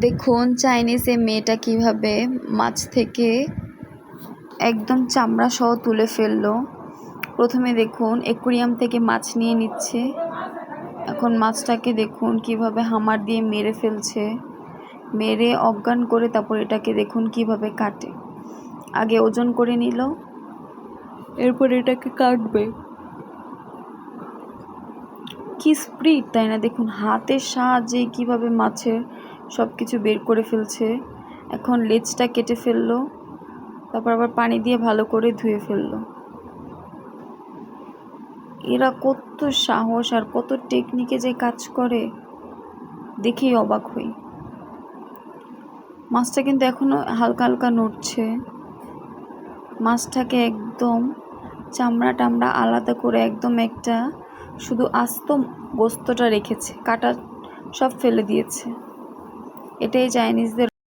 দেখুন চাইনিজে মেয়েটা কিভাবে মাছ থেকে একদম চামড়া সহ তুলে ফেললো। প্রথমে দেখুন অ্যাকুয়ারিয়াম থেকে মাছ নিয়ে নিচ্ছে। এখন মাছটাকে দেখুন কিভাবে হামার দিয়ে মেরে ফেলছে, মেরে অজ্ঞান করে তারপর এটাকে দেখুন কিভাবে কাটে। আগে ওজন করে নিল, এরপর এটাকে কাটবে। কি স্পিড, তাই না? দেখুন হাতের সাহায্যে কিভাবে মাছের সব কিছু বের করে ফেলছে। এখন লেজটা কেটে ফেললো, তারপর আবার পানি দিয়ে ভালো করে ধুয়ে ফেললো। এরা কত সাহস আর কত টেকনিকে যে কাজ করে, দেখেই অবাক হই। মাছটা কিন্তু এখনো হালকা হালকা নড়ছে। মাছটাকে একদম চামড়া টামড়া আলাদা করে একদম একটা শুধু আস্ত গোস্তটা রেখেছে, কাটা সব ফেলে দিয়েছে। এটাই চাইনিজদের